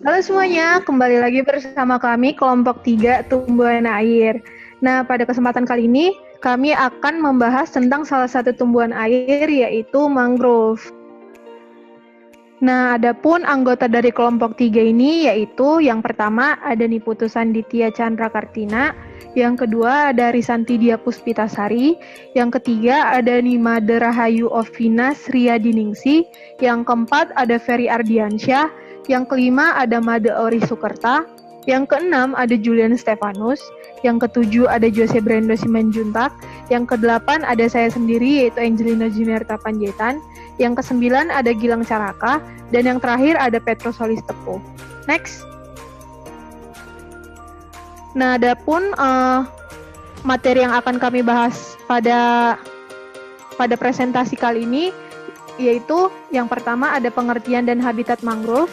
Halo semuanya, kembali lagi bersama kami kelompok 3 tumbuhan air. Nah, pada kesempatan kali ini kami akan membahas tentang salah satu tumbuhan air yaitu mangrove. Nah, adapun anggota dari kelompok 3 ini yaitu yang pertama ada Niputusan Ditya Chandra Kartina, yang kedua ada Risanti Puspitasari, yang ketiga ada Nimade Rahayu Ovina Sriyadiningsi, yang keempat ada Ferry Ardiansyah, yang kelima ada Made Ori Sukerta, yang keenam ada Julian Stefanus, yang ketujuh ada Jose Brendo Simanjuntak, yang kedelapan ada saya sendiri yaitu Angelina Juniarta Panjaitan, yang kesembilan ada Gilang Caraka, dan yang terakhir ada Petrus Solis Tepo. Next. Nah, adapun materi yang akan kami bahas pada presentasi kali ini yaitu yang pertama ada pengertian dan habitat mangrove,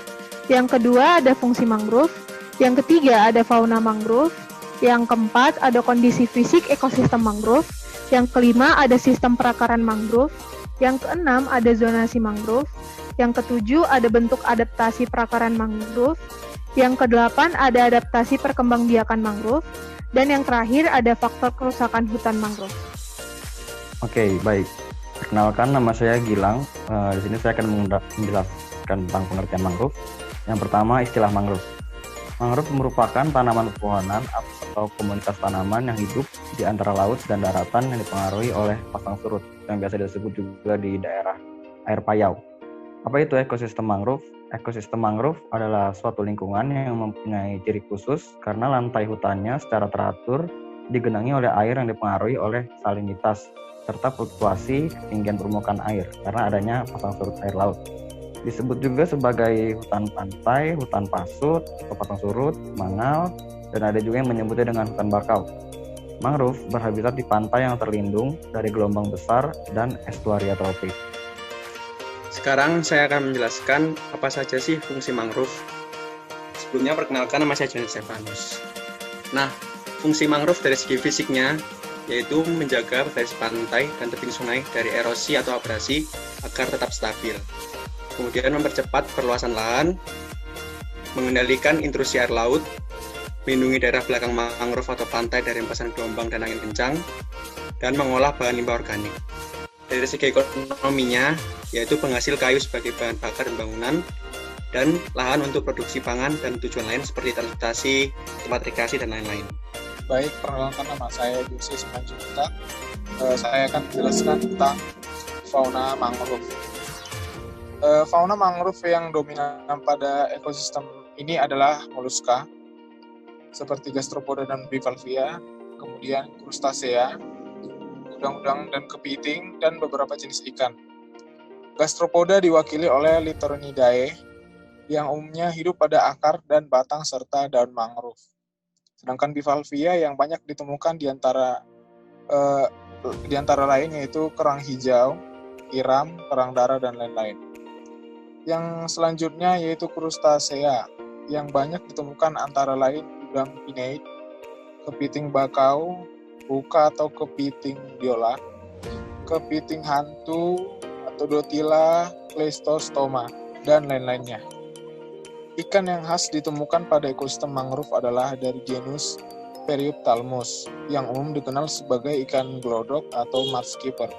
yang kedua ada fungsi mangrove, yang ketiga ada fauna mangrove, yang keempat ada kondisi fisik ekosistem mangrove, yang kelima ada sistem perakaran mangrove, yang keenam ada zonasi mangrove, yang ketujuh ada bentuk adaptasi perakaran mangrove, yang kedelapan ada adaptasi perkembangbiakan mangrove, dan yang terakhir ada faktor kerusakan hutan mangrove. Oke, baik. Perkenalkan, nama saya Gilang. Di sini saya akan menjelaskan tentang pengertian mangrove. Yang pertama, istilah mangrove. Mangrove merupakan tanaman pepohonan atau komunitas tanaman yang hidup di antara laut dan daratan yang dipengaruhi oleh pasang surut, yang biasa disebut juga di daerah air payau. Apa itu ekosistem mangrove? Ekosistem mangrove adalah suatu lingkungan yang mempunyai ciri khusus karena lantai hutannya secara teratur digenangi oleh air yang dipengaruhi oleh salinitas serta fluktuasi ketinggian permukaan air karena adanya pasang surut air laut. Disebut juga sebagai hutan pantai, hutan pasut, atau pasang surut, mangal, dan ada juga yang menyebutnya dengan hutan bakau. Mangrove berhabitat di pantai yang terlindung dari gelombang besar dan estuaria tropik. Sekarang saya akan menjelaskan apa saja sih fungsi mangrove. Sebelumnya perkenalkan, nama saya Julian Stefanus. Nah, fungsi mangrove dari segi fisiknya yaitu menjaga garis pantai dan tebing sungai dari erosi atau abrasi agar tetap stabil. Kemudian mempercepat perluasan lahan, mengendalikan intrusi air laut, melindungi daerah belakang mangrove atau pantai dari hempasan gelombang dan angin kencang, dan mengolah bahan limbah organik. Dari segi ekonominya, yaitu penghasil kayu sebagai bahan bakar dan bangunan, dan lahan untuk produksi pangan dan tujuan lain seperti transportasi, tempat rekreasi, dan lain-lain. Baik, perkenalkan, nama saya Jose Simanjuntak. Saya akan menjelaskan tentang fauna mangrove. Fauna mangrove yang dominan pada ekosistem ini adalah moluska, seperti gastropoda dan bivalvia, kemudian krustasea, udang-udang dan kepiting, dan beberapa jenis ikan. Gastropoda diwakili oleh Littorinidae, yang umumnya hidup pada akar dan batang serta daun mangrove. Sedangkan bivalvia yang banyak ditemukan di antara lain yaitu kerang hijau, tiram, kerang darah, dan lain-lain. Yang selanjutnya yaitu krustasea, yang banyak ditemukan antara lain udang pineid, kepiting bakau, buka atau kepiting biola, kepiting hantu atau dotila, kleistostoma, dan lain-lainnya. Ikan yang khas ditemukan pada ekosistem mangrove adalah dari genus Periophthalmus, yang umum dikenal sebagai ikan glodok atau mudskipper.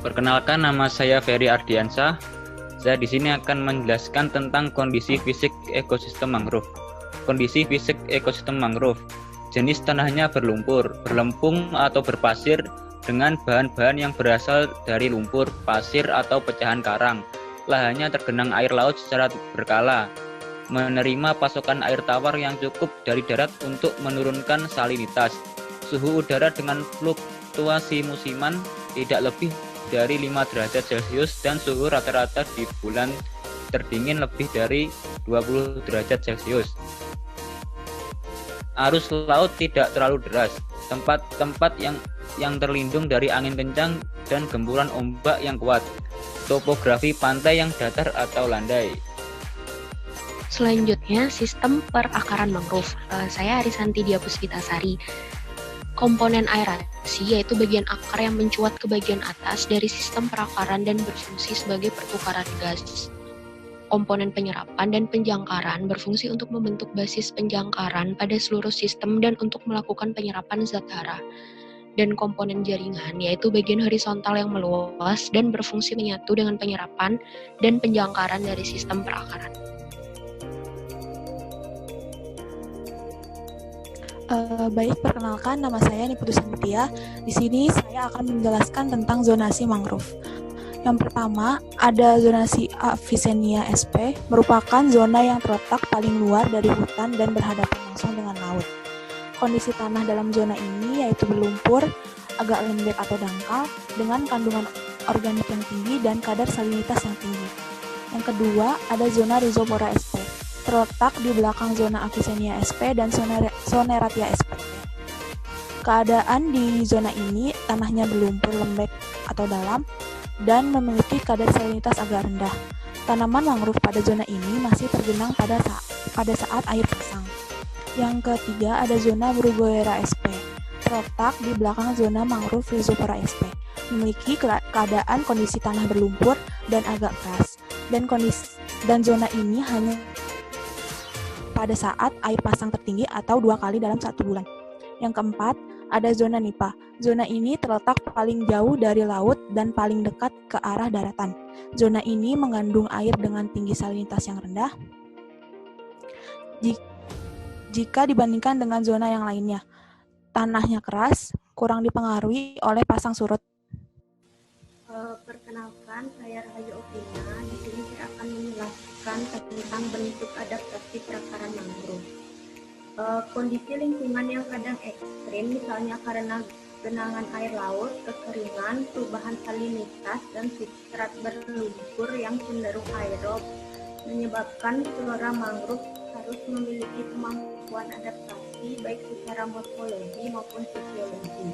Perkenalkan, nama saya Ferry Ardiansyah. Saya di sini akan menjelaskan tentang kondisi fisik ekosistem mangrove. Kondisi fisik ekosistem mangrove. Jenis tanahnya berlumpur, berlempung atau berpasir dengan bahan-bahan yang berasal dari lumpur, pasir atau pecahan karang. Lahannya tergenang air laut secara berkala, menerima pasokan air tawar yang cukup dari darat untuk menurunkan salinitas. Suhu udara dengan fluktuasi musiman tidak lebih dari 5 derajat Celcius dan suhu rata-rata di bulan terdingin lebih dari 20 derajat Celcius. Arus laut tidak terlalu deras. Tempat-tempat yang terlindung dari angin kencang dan gempuran ombak yang kuat. Topografi pantai yang datar atau landai. Selanjutnya, sistem perakaran mangrove. Saya Risanti Puspitasari. Komponen aerasi yaitu bagian akar yang mencuat ke bagian atas dari sistem perakaran dan berfungsi sebagai pertukaran gas. komponen penyerapan dan penjangkaran berfungsi untuk membentuk basis penjangkaran pada seluruh sistem dan untuk melakukan penyerapan zat hara. Dan komponen jaringan yaitu bagian horizontal yang meluas dan berfungsi menyatu dengan penyerapan dan penjangkaran dari sistem perakaran. Baik, perkenalkan nama saya Niputu Santia. Di sini saya akan menjelaskan tentang zonasi mangrove. Yang pertama, ada zonasi Avicennia sp, merupakan zona yang terletak paling luar dari hutan dan berhadapan langsung dengan laut. Kondisi tanah dalam zona ini yaitu berlumpur, agak lembek atau dangkal, dengan kandungan organik yang tinggi dan kadar salinitas yang tinggi. Yang kedua, ada zona Rhizopora sp, terletak di belakang zona Avicennia sp dan Soneratia sp. Keadaan di zona ini, tanahnya berlumpur lembek atau dalam, dan memiliki kadar salinitas agak rendah. Tanaman mangrove pada zona ini masih tergenang pada saat air pasang. Yang ketiga ada zona Bruguera sp, terletak di belakang zona mangrove Rhizopora sp, memiliki keadaan kondisi tanah berlumpur dan agak keras, dan zona ini hanya pada saat air pasang tertinggi atau 2 kali dalam 1 bulan. Yang keempat ada zona Nipa. Zona ini terletak paling jauh dari laut dan paling dekat ke arah daratan. Zona ini mengandung air dengan tinggi salinitas yang rendah jika dibandingkan dengan zona yang lainnya. Tanahnya keras, kurang dipengaruhi oleh pasang surut. Perkenalkan, saya Rahayu Opina. Di sini saya akan menjelaskan tentang bentuk adaptasi perakaran mangrove. Kondisi lingkungan yang kadang ekstrim, misalnya karena genangan air laut, kekeringan, perubahan salinitas, dan substrat berlumpur yang cenderung aerob, menyebabkan flora mangrove harus memiliki kemampuan adaptasi baik secara morfologi maupun fisiologi.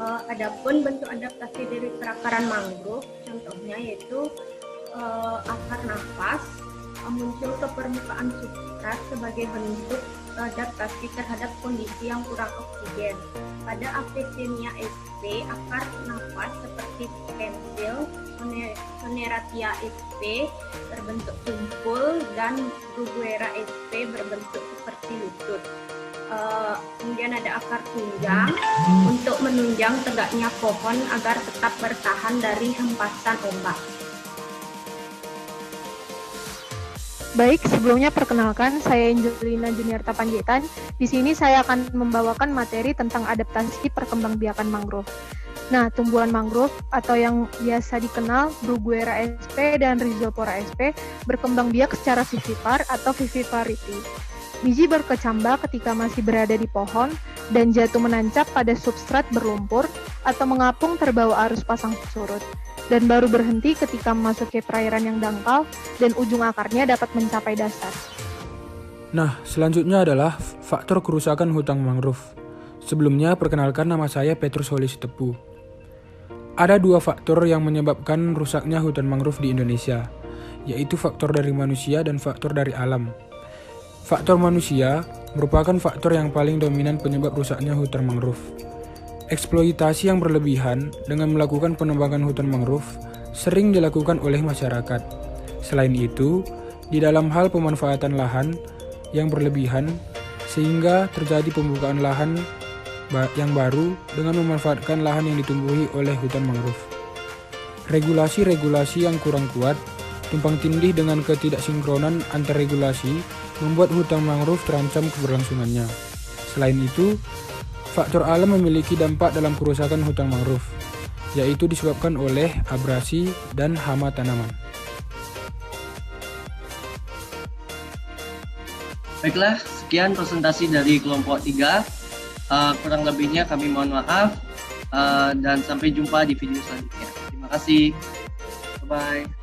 Adapun bentuk adaptasi dari perakaran mangrove, contohnya yaitu akar nafas muncul ke permukaan substrat sebagai bentuk adaptasi terhadap kondisi yang kurang oksigen. Pada Avicennia sp, akar nafas seperti pensil, Soneratia sp berbentuk tumpul, dan Bruguera sp berbentuk seperti lutut. Kemudian ada akar tunjang untuk menunjang tegaknya pohon agar tetap bertahan dari hempasan ombak. Baik, sebelumnya perkenalkan, saya Angelina Juniarta Panjaitan. Di sini saya akan membawakan materi tentang adaptasi perkembangbiakan mangrove. Nah, tumbuhan mangrove atau yang biasa dikenal Bruguera sp dan Rhizopora sp berkembang biak secara vivipar atau viviparity. Biji berkecambah ketika masih berada di pohon dan jatuh menancap pada substrat berlumpur atau mengapung terbawa arus pasang surut, dan baru berhenti ketika memasuki perairan yang dangkal dan ujung akarnya dapat mencapai dasar. Nah, selanjutnya adalah faktor kerusakan hutan mangrove. Sebelumnya, perkenalkan nama saya Petrus Holi Sitepu. Ada 2 faktor yang menyebabkan rusaknya hutan mangrove di Indonesia, yaitu faktor dari manusia dan faktor dari alam. Faktor manusia merupakan faktor yang paling dominan penyebab rusaknya hutan mangrove. Eksploitasi yang berlebihan dengan melakukan penebangan hutan mangrove sering dilakukan oleh masyarakat. Selain itu, di dalam hal pemanfaatan lahan yang berlebihan, sehingga terjadi pembukaan lahan yang baru dengan memanfaatkan lahan yang ditumbuhi oleh hutan mangrove. Regulasi-regulasi yang kurang kuat, tumpang tindih dengan ketidaksinkronan antar regulasi, membuat hutan mangrove terancam keberlangsungannya. Selain itu, faktor alam memiliki dampak dalam kerusakan hutan mangrove, yaitu disebabkan oleh abrasi dan hama tanaman. Baiklah, sekian presentasi dari kelompok 3. Kurang lebihnya kami mohon maaf, dan sampai jumpa di video selanjutnya. Terima kasih. Bye-bye.